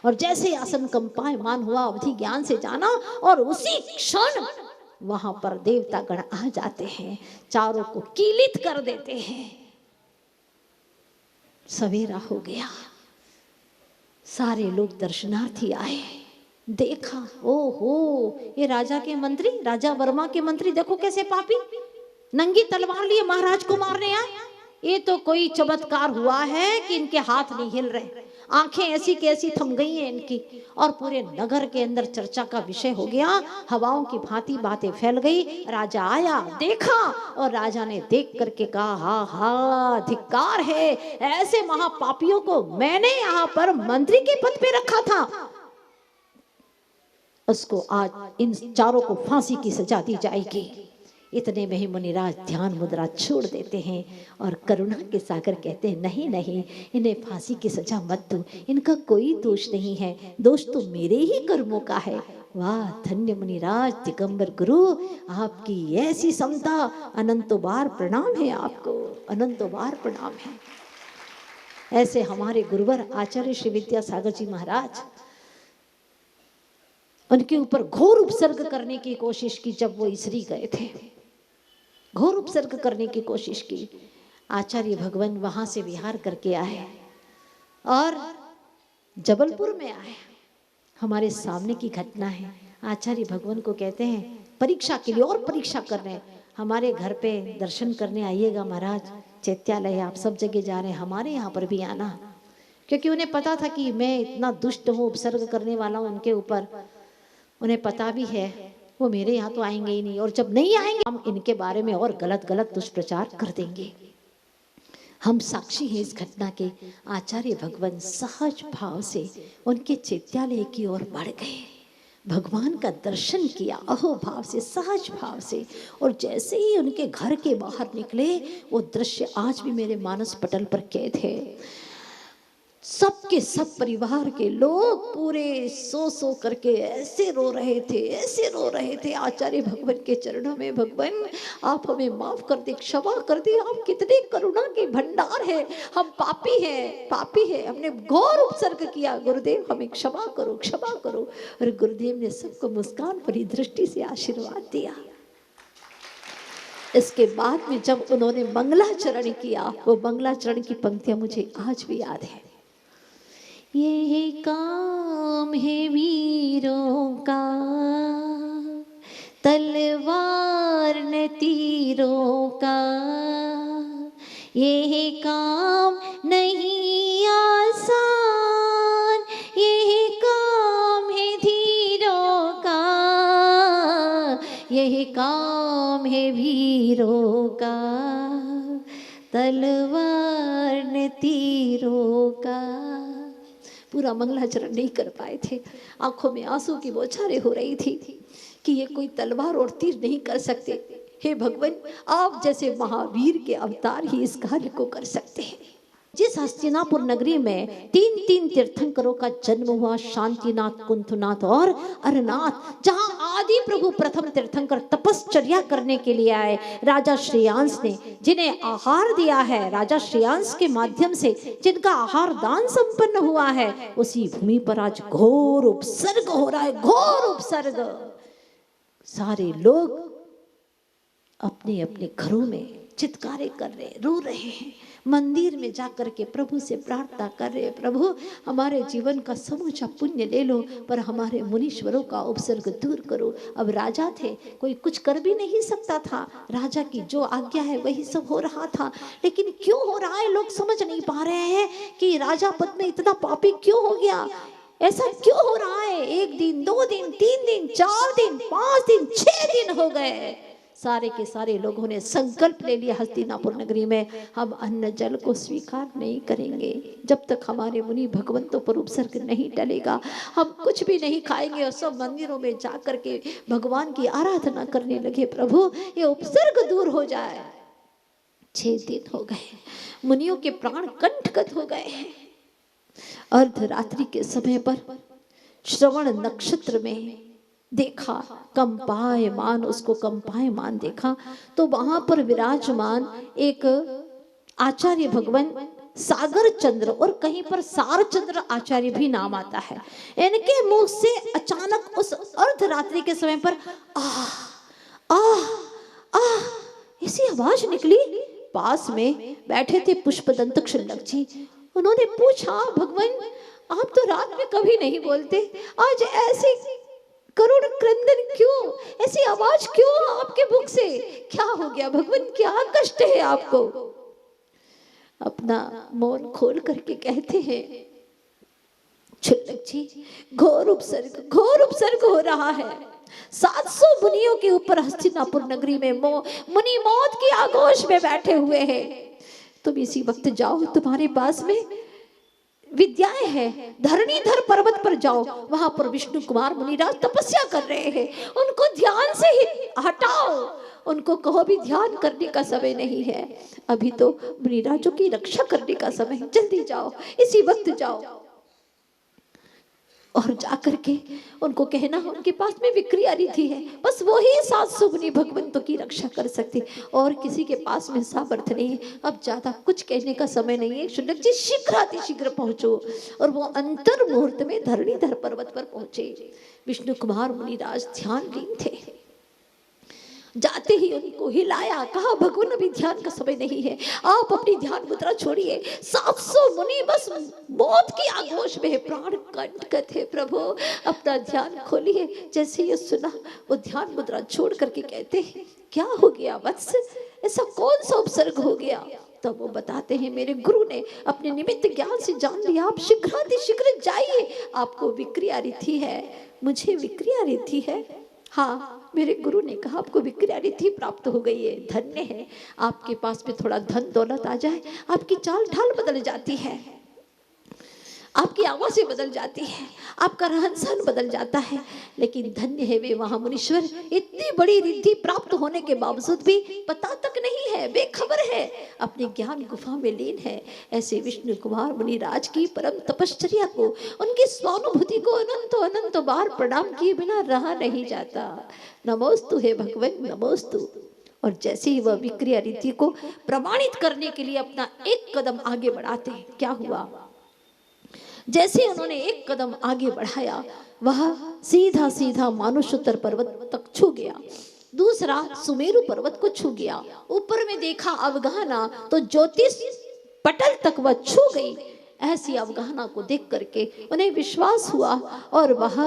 और जैसे आसन कंपायमान हुआ अवधि ज्ञान से जाना, और उसी क्षण वहां पर देवता गण आ जाते हैं, चारों को कीलित कर देते हैं। सवेरा हो गया, सारे लोग दर्शनार्थी आए, देखा, ओहो ये राजा के मंत्री, राजा वर्मा के मंत्री देखो कैसे पापी, नंगी तलवार लिए महाराज को मारने आए। ये तो कोई चमत्कार हुआ है कि इनके हाथ नहीं हिल रहे, आंखें ऐसी कैसी थम गई हैं इनकी, और पूरे नगर के अंदर चर्चा का विषय हो गया, हवाओं की भांति बातें फैल गई। राजा आया, देखा, और राजा ने देख करके कहा, हा हा धिक्कार है, ऐसे महापापियों को मैंने यहाँ पर मंत्री के पद पे रखा था, उसको आज इन चारों को फांसी की सजा दी जाएगी। इतने में ही मुनिराज ध्यान मुद्रा छोड़ देते हैं और करुणा के सागर कहते हैं, नहीं नहीं, इन्हें फांसी की सजा मत दो, इनका कोई दोष नहीं है, दोष तो मेरे ही कर्मों का है। वाह धन्य मुनिराज दिगंबर गुरु, आपकी ऐसी समता, अनंतों बार प्रणाम है आपको, अनंतों बार प्रणाम है। ऐसे हमारे गुरुवर आचार्य श्री विद्यासागर जी महाराज, उनके ऊपर घोर उपसर्ग करने की कोशिश की, जब वो इसरी गए थे, घोर उपसर्ग करने की कोशिश की। आचार्य भगवान वहां से विहार करके आए और जबलपुर में आए। हमारे सामने की घटना है। आचार्य भगवान को कहते हैं परीक्षा के लिए, और परीक्षा करने हमारे घर पे दर्शन करने आइएगा महाराज, चैत्यालय आप सब जगह जा रहे हैं, हमारे यहाँ पर भी आना, क्योंकि उन्हें पता था कि मैं इतना दुष्ट हूँ, उपसर्ग करने वाला हूँ उनके ऊपर, उन्हें पता भी है वो मेरे यहाँ तो आएंगे ही नहीं, और जब नहीं आएंगे हम इनके बारे में और गलत गलत दुष्प्रचार कर देंगे। हम साक्षी हैं इस घटना के। आचार्य भगवान सहज भाव से उनके चैत्यालय की ओर बढ़ गए, भगवान का दर्शन किया अहोभाव से, सहज भाव से, और जैसे ही उनके घर के बाहर निकले, वो दृश्य आज भी मेरे मानस पटल पर कैद है। सबके सब परिवार के लोग पूरे सो करके ऐसे रो रहे थे, ऐसे रो रहे थे आचार्य भगवान के चरणों में, भगवान आप हमें माफ कर दे, क्षमा कर दे, आप कितने करुणा के भंडार है, हम पापी हैं, पापी है, हमने घोर उपसर्ग किया, गुरुदेव हमें क्षमा करो, क्षमा करो। और गुरुदेव ने सबको मुस्कान भरी दृष्टि से आशीर्वाद दिया। इसके बाद में जब उन्होंने मंगलाचरण किया, वो मंगलाचरण की पंक्तियां मुझे आज भी याद है। यही काम है वीरों का, तलवार न तीरों का, यही काम नहीं आसान, यही काम है धीरों का, यही काम है वीरों का, तलवार न तीरों का। पूरा मंगलाचरण नहीं कर पाए थे, आंखों में आंसू की बौछारें हो रही थी कि ये कोई तलवार और तीर नहीं कर सकते। हे भगवान, आप जैसे महावीर के अवतार ही इस कार्य को कर सकते हैं। जिस हस्तिनापुर नगरी में तीन तीर्थंकरों का जन्म हुआ, शांतिनाथ, कुंथनाथ और अरनाथ, जहां आदि प्रभु प्रथम तीर्थंकर तपश्चर्या करने के लिए आए, राजा श्रेयांश ने जिन्हें आहार दिया है, राजा श्रेयांश के माध्यम से जिनका आहार दान संपन्न हुआ है, उसी भूमि पर आज घोर उपसर्ग हो रहा है, घोर उपसर्ग। सारे लोग अपने अपने घरों में चित्कारे कर रहे, रो रहे हैं, मंदिर में जाकर के प्रभु से प्रार्थना कर रहे, प्रभु हमारे जीवन का समूचा पुण्य ले लो, पर हमारे मुनीश्वरों का उपसर्ग दूर करो। अब राजा थे, कोई कुछ कर भी नहीं सकता था, राजा की जो आज्ञा है वही सब हो रहा था। लेकिन क्यों हो रहा है लोग समझ नहीं पा रहे हैं कि राजा पद में इतना पापी क्यों हो गया, ऐसा क्यों हो रहा है। 1 दिन 2 दिन 3 दिन 4 दिन 5 दिन 6 दिन हो गए, सारे के सारे लोगों ने संकल्प ले लिया हस्तिनापुर नगरी में, हम अन्न जल को स्वीकार नहीं करेंगे जब तक हमारे मुनि भगवंतों पर उपसर्ग नहीं टलेगा, हम कुछ भी नहीं खाएंगे। और सब मंदिरों में जाकर के भगवान की आराधना करने लगे, प्रभु ये उपसर्ग दूर हो जाए। 6 दिन हो गए, मुनियों के प्राण कंठगत हो गए हैं। अर्धरात्रि के समय पर श्रवण नक्षत्र में देखा, कंपायमान, उसको कंपायमान देखा तो वहां पर विराजमान एक आचार्य भगवान सागर चंद्र और कहीं पर सार चंद्र आचार्य भी नाम आता है। इनके मुंह से अचानक उस अर्धरात्रि के समय पर आह आह आह ऐसी आवाज निकली। पास में बैठे थे पुष्पदंत क्षुल्लक जी। उन्होंने पूछा, भगवान आप तो रात में कभी नहीं बोलते, आज ऐसे करुण क्रंदन क्यों, ऐसी आवाज क्यों आपके मुख से, क्या हो गया भगवान, क्या कष्ट है आपको? अपना मौन खोल करके कहते हैं, क्षुल्लक जी घोर उपसर्ग हो रहा है। 700 मुनियों के ऊपर हस्तिनापुर नगरी में मुनि मौत की आगोश में बैठे हुए हैं। तुम इसी वक्त जाओ, तुम्हारे पास में विद्याएं हैं, धरणीधर पर्वत पर जाओ, वहां पर विष्णु कुमार मुनिराज तपस्या कर रहे हैं, उनको ध्यान से ही हटाओ, उनको कहो भी ध्यान करने का समय नहीं है, अभी तो मुनिराजों की रक्षा करने का समय है, जल्दी जाओ, इसी वक्त जाओ। और जाकर के उनको कहना उनके पास में विक्रिया रिद्धि है, बस वो ही 700 मुनि भगवंतों की रक्षा कर सकते, और किसी के पास में सामर्थ्य नहीं है। अब ज्यादा कुछ कहने का समय नहीं है, क्षुल्लक जी शीघ्र पहुंचो। और वो अंतर मुहूर्त में धरणीधर पर्वत पर पहुंचे। विष्णु कुमार मुनिराज ध्यानलीन थे। जाते ही उनको हिलाया, कहा भगवान अभी ध्यान का समय नहीं है, आप अपनी ध्यान मुद्रा छोड़िए। 700 मुनि बस मौत की आगोश में, प्राण कंटक है, प्रभु अपना ध्यान खोलिए। जैसे ये सुना, वो ध्यान मुद्रा छोड़ करके कहते हैं, क्या हो गया वत्स, ऐसा कौन सा उपसर्ग हो गया? तब वो बताते हैं, मेरे गुरु ने अपने निमित्त ज्ञान से जान लिया, आप शीघ्र जाइए, आपको विक्रिया रिद्धि है। मुझे विक्रिया रिद्धि है? हाँ, मेरे गुरु ने कहा आपको विक्रिया रिद्धि प्राप्त हो गई है, धन्य है। आपके पास में थोड़ा धन दौलत आ जाए, आपकी चाल ढाल बदल जाती है, आपकी आवाज़ें बदल जाती है, आपका रहन सहन बदल जाता है। लेकिन धन्य है वे महामुनीश्वर, इतनी बड़ी रिद्धि प्राप्त होने के बावजूद भी पता तक नहीं है, बेखबर है, अपने ज्ञान गुफा में लीन है। ऐसे विष्णु कुमार मुनिराज की परम तपश्चर्या को, उनकी स्वानुभूति को अनंत बार प्रणाम किए बिना रहा नहीं जाता। नमोस्तु हे भगवान, नमोस्तु। और जैसे ही वह विक्रिया रिद्धि को प्रमाणित करने के लिए अपना एक कदम आगे बढ़ाते हैं, क्या हुआ? जैसे उन्होंने एक कदम आगे बढ़ाया, वह सीधा मानुषोत्तर पर्वत तक छू गया, दूसरा सुमेरु पर्वत को छू गया, ऊपर में देखा अवगाहना तो ज्योतिष पटल तक वह छू गई। ऐसी अवगाहना को देख करके उन्हें विश्वास हुआ, और वह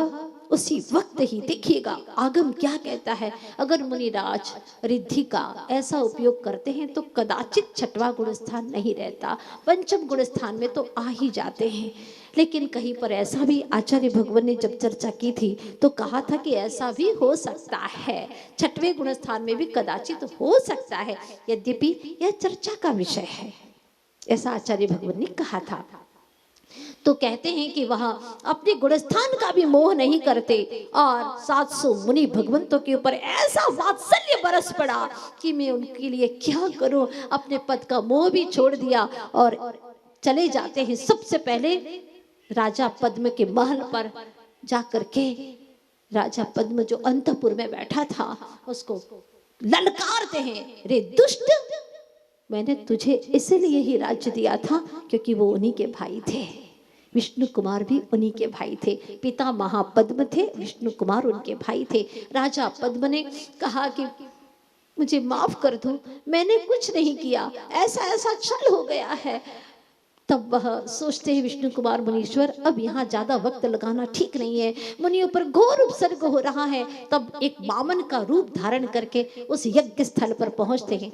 उसी वक्त ही, देखिएगा आगम क्या कहता है, अगर मुनिराज रिद्धि का ऐसा उपयोग करते हैं तो कदाचित छठवां गुण स्थान नहीं रहता, पंचम गुण स्थान में तो आ ही जाते हैं। लेकिन कहीं पर ऐसा भी आचार्य भगवान ने जब चर्चा की थी तो कहा था कि ऐसा भी हो सकता है, छठवें गुण स्थान में भी कदाचित हो सकता है, यद्यपि यह चर्चा का विषय है, ऐसा आचार्य भगवान ने कहा था। तो कहते हैं कि वह अपने गुणस्थान का भी मोह नहीं करते, और 700 मुनि भगवंतों के ऊपर ऐसा वात्सल्य बरस पड़ा कि मैं उनके लिए क्या करूं, अपने पद का मोह भी छोड़ दिया और चले जाते हैं। सबसे पहले राजा पद्म के महल पर जाकर के राजा पद्म जो अंतपुर में बैठा था उसको ललकारते हैं, रे दुष्ट, मैंने तुझे इसलिए ही राज्य दिया था क्योंकि वो उन्हीं के भाई थे, विष्णु कुमार भी उन्हीं के भाई थे, पिता महापद्म थे, विष्णु कुमार उनके भाई थे। राजा पद्म ने कहा कि मुझे माफ कर दो, मैंने कुछ नहीं किया, ऐसा छल हो गया है। तब वह सोचते हैं विष्णु कुमार मुनीश्वर, अब यहाँ ज्यादा वक्त लगाना ठीक नहीं है, मुनियों पर घोर उपसर्ग हो रहा है। तब एक वामन का रूप धारण करके उस यज्ञ स्थल पर पहुंचते हैं।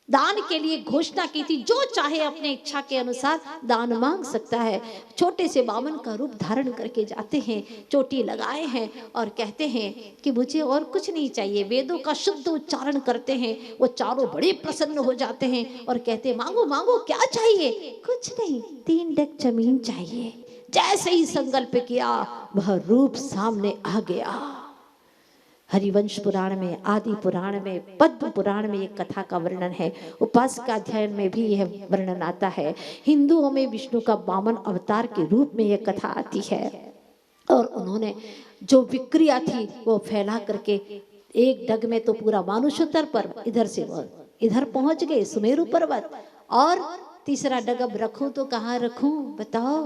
दान के लिए घोषणा की थी, जो चाहे अपने इच्छा के अनुसार दान मांग सकता है। छोटे से वामन का रूप धारण करके जाते हैं, चोटी लगाए हैं और कहते हैं कि मुझे और कुछ नहीं चाहिए। वेदों का शुद्ध उच्चारण करते हैं, वो चारों बड़े प्रसन्न हो जाते हैं और कहते हैं मांगो मांगो, क्या चाहिए? कुछ नहीं, 3 डेक जमीन चाहिए। जैसे ही संकल्प किया वह रूप सामने आ गया। हरिवंश पुराण में, आदि पुराण में, पद्म पुराण में एक कथा का वर्णन है, उपासका अध्ययन में भी यह वर्णन आता है। हिंदुओं में विष्णु का वामन अवतार के रूप में यह कथा आती है। और उन्होंने जो विक्रिया थी वो फैला करके एक डग में तो पूरा मानुषोत्तर पर्वत, इधर से वो इधर पहुंच गए सुमेरु पर्वत, और तीसरा डगब रखूं तो कहाँ रखूं, बताओ।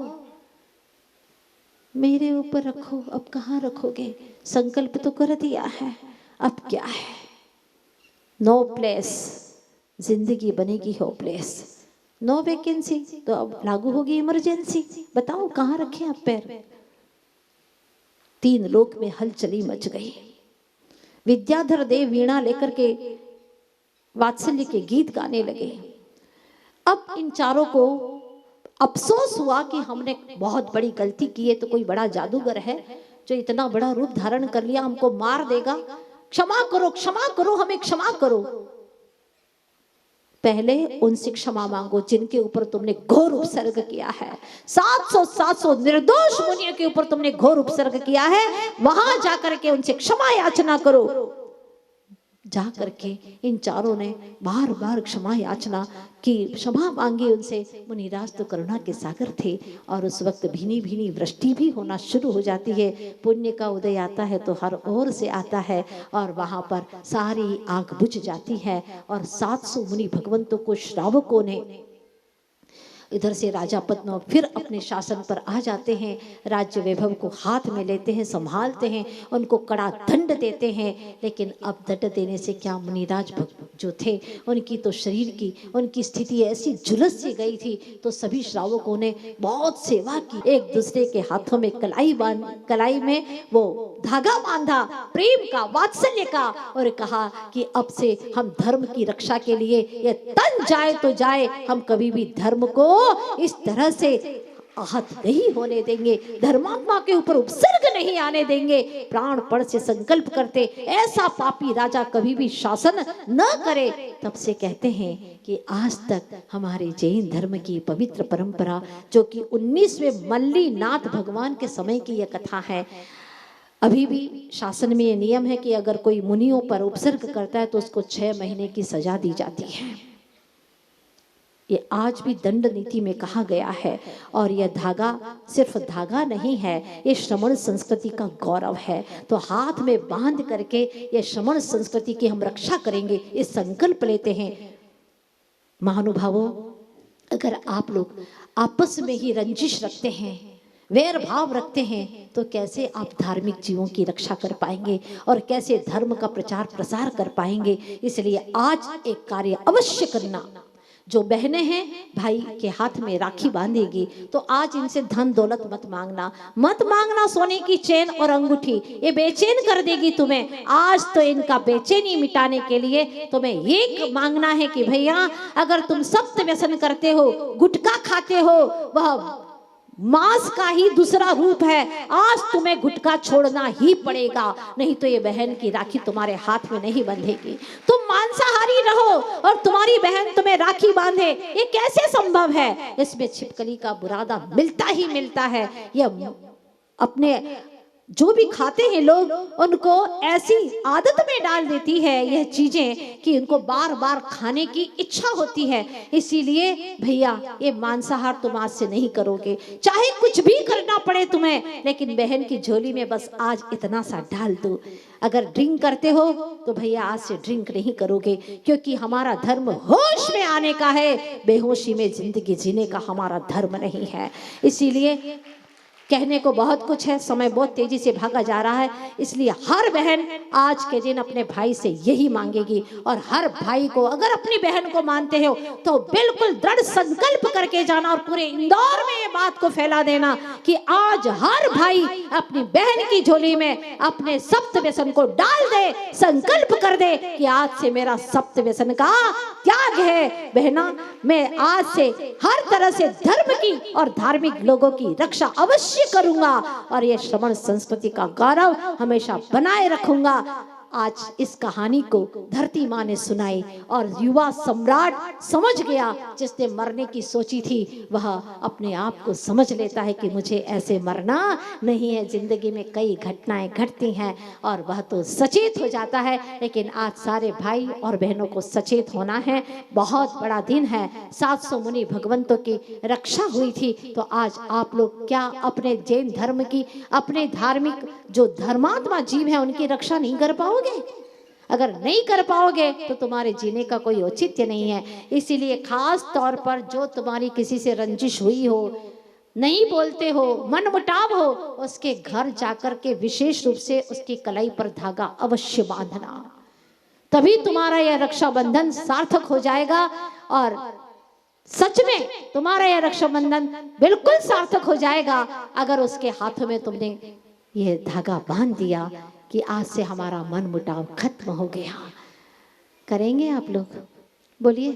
मेरे ऊपर रखो, अब कहाँ रखोगे? संकल्प तो कर दिया है, अब क्या है? नो प्लेस, जिंदगी बनेगी होपलेस। नो वैकेंसी, तो अब लागू होगी इमरजेंसी। बताओ कहाँ रखें अब पैर? तीन लोक में हलचली मच गई। विद्याधर देव वीणा लेकर के वात्सल्य के गीत गाने लगे। अब इन चारों को अफसोस हुआ कि हमने बहुत बड़ी गलती की है। तो कोई बड़ा जादूगर है जो इतना बड़ा रूप धारण कर लिया, हमको मार देगा। क्षमा करो, क्षमा करो, हमें क्षमा करो। पहले उनसे क्षमा मांगो जिनके ऊपर तुमने घोर उपसर्ग किया है। 700 निर्दोष मुनियों के ऊपर तुमने घोर उपसर्ग किया है, वहां जाकर के उनसे क्षमा याचना करो। जा करके इन चारों ने बार बार क्षमा याचना की, क्षमा मांगी उनसे। मुनिराज तो करुणा के सागर थे और उस वक्त भीनी भीनी वृष्टि भी होना शुरू हो जाती है। पुण्य का उदय आता है तो हर ओर से आता है और वहां पर सारी आग बुझ जाती है। और 700 मुनि भगवंतों को श्रावकों ने इधर से राजा पद्म फिर अपने शासन पर आ जाते हैं। राज्य वैभव को हाथ में लेते हैं, संभालते हैं, उनको कड़ा दंड देते हैं। लेकिन अब दंड देने से क्या, मुनिराज जो थे उनकी तो शरीर की, उनकी स्थिति ऐसी झुलस सी गई थी। तो सभी श्रावकों ने बहुत सेवा की। एक दूसरे के हाथों में कलाई में वो धागा बांधा प्रेम का, वात्सल्य का, और कहा कि अब से हम धर्म की रक्षा के लिए ये तन जाए तो जाए, हम कभी भी धर्म को इस तरह से आहत नहीं होने देंगे, धर्मात्मा के ऊपर उपसर्ग नहीं आने देंगे। प्राणपण से संकल्प करते ऐसा पापी राजा कभी भी शासन न करे। तब से कहते हैं कि आज तक हमारे जैन धर्म की पवित्र परंपरा, जो कि 19वें मल्लीनाथ भगवान के समय की यह कथा है, अभी भी शासन में यह नियम है कि अगर कोई मुनियों पर उपसर्ग करता है तो उसको 6 महीने की सजा दी जाती है। ये आज भी दंड नीति में कहा गया है। और यह धागा सिर्फ धागा नहीं है, ये श्रमण संस्कृति का गौरव है। तो हाथ में बांध करके ये श्रमण संस्कृति की हम रक्षा करेंगे, इस संकल्प लेते हैं। महानुभावों, अगर आप लोग आपस में ही रंजिश रखते हैं, वैर भाव रखते हैं, तो कैसे आप धार्मिक जीवों की रक्षा कर पाएंगे और कैसे धर्म का प्रचार प्रसार कर पाएंगे। इसलिए आज एक कार्य अवश्य करना। जो बहनें हैं भाई के हाथ में राखी बांधेगी तो आज इनसे धन दौलत मत मांगना सोने की चेन और अंगूठी, ये बेचैन कर देगी तुम्हें। आज तो इनका बेचैनी मिटाने के लिए तुम्हें ये मांगना है कि भैया, अगर तुम सप्त व्यसन करते हो, गुटखा खाते हो, वह मांस का ही दूसरा रूप है, आज तुम्हें गुटखा छोड़ना ही पड़ेगा, नहीं तो ये बहन की राखी तुम्हारे हाथ में नहीं बंधेगी। तुम मांसाहारी रहो और तुम्हारी बहन तुम्हें राखी बांधे, ये कैसे संभव है? इसमें छिपकली का बुरादा मिलता ही मिलता है। यह अपने जो भी खाते हैं लोग, उनको ऐसी आदत में डाल देती है यह चीजें कि उनको बार बार खाने की इच्छा होती है। इसीलिए भैया, ये मांसाहार तुम आज से नहीं करोगे, चाहे कुछ भी करना पड़े तुम्हें, लेकिन बहन की झोली में बस आज इतना सा डाल दो। अगर ड्रिंक करते हो तो भैया आज से ड्रिंक नहीं करोगे, क्योंकि हमारा धर्म होश में आने का है, बेहोशी में जिंदगी जीने का हमारा धर्म नहीं है। इसीलिए कहने को बहुत कुछ है, समय बहुत तेजी से भागा जा रहा है, इसलिए हर बहन आज के दिन अपने भाई से यही मांगेगी। और हर भाई को, अगर अपनी बहन को मानते हो तो बिल्कुल दृढ़ संकल्प करके जाना और पूरे इंदौर में ये बात को फैला देना कि आज हर भाई अपनी बहन की झोली में अपने सप्त व्यसन को डाल दे, संकल्प कर दे कि आज से मेरा सप्त व्यसन का त्याग है। बहना, मैं आज से हर तरह से धर्म की और धार्मिक लोगों की रक्षा अवश्य करूंगा और ये श्रमण संस्कृति का गौरव हमेशा बनाए रखूंगा। आज इस कहानी को धरती माँ ने सुनाई और युवा सम्राट समझ गया। जिसने मरने की सोची थी वह अपने आप को समझ लेता है कि मुझे ऐसे मरना नहीं है। जिंदगी में कई घटनाएं घटती हैं और वह तो सचेत हो जाता है। लेकिन आज सारे भाई और बहनों को सचेत होना है। बहुत बड़ा दिन है, 700 मुनि भगवंतों की रक्षा हुई थी। तो आज आप लोग क्या अपने जैन धर्म की, अपने धार्मिक जो धर्मात्मा जीव है, उनकी रक्षा नहीं कर पाओगे? अगर नहीं कर पाओगे तो तुम्हारे जीने का कोई औचित्य नहीं है। इसीलिए खास तौर पर जो तुम्हारी किसी से रंजिश हुई हो, नहीं बोलते हो, मन मुटाव हो, उसके घर जाकर के विशेष रूप से उसकी कलाई पर धागा अवश्य बांधना, तभी तुम्हारा यह रक्षाबंधन सार्थक हो जाएगा। और सच में तुम्हारा यह रक्षाबंधन बिल्कुल सार्थक हो जाएगा अगर उसके हाथों में तुमने ये धागा बांध दिया कि आज से हमारा मन मुटाव खत्म हो गया। करेंगे आप लोग? बोलिए,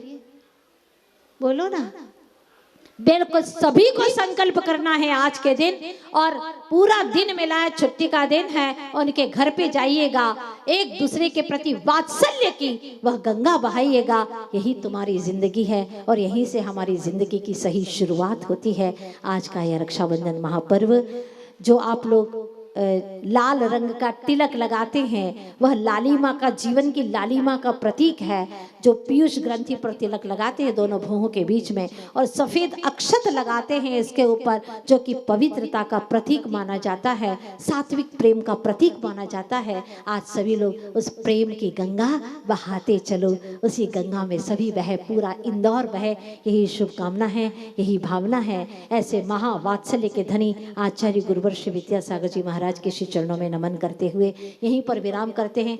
बोलो ना। बिल्कुल सभी को संकल्प करना है आज के दिन, और पूरा दिन मिला है, छुट्टी का दिन है, उनके घर पे जाइएगा, एक दूसरे के प्रति वात्सल्य की वह गंगा बहाइएगा। यही तुम्हारी जिंदगी है और यहीं से हमारी जिंदगी की सही शुरुआत होती है। आज का यह रक्षाबंधन महापर्व जो आप लोग लाल रंग का तिलक लगाते हैं, वह लालिमा का, जीवन की लालिमा का प्रतीक है। जो पीयूष ग्रंथि पर तिलक लगाते हैं दोनों भुवों के बीच में, और सफेद अक्षत लगाते हैं इसके ऊपर, जो कि पवित्रता का प्रतीक माना जाता है, सात्विक प्रेम का प्रतीक माना जाता है। आज सभी लोग उस प्रेम की गंगा बहाते चलो, उसी गंगा में सभी बहे, पूरा इंदौर बहे, यही शुभकामना है, यही भावना है। ऐसे महावात्सल्य के धनी आचार्य गुरुवर श्री विद्यासागर जी महाराज के श्री चरणों में नमन करते हुए यहीं पर विराम करते हैं।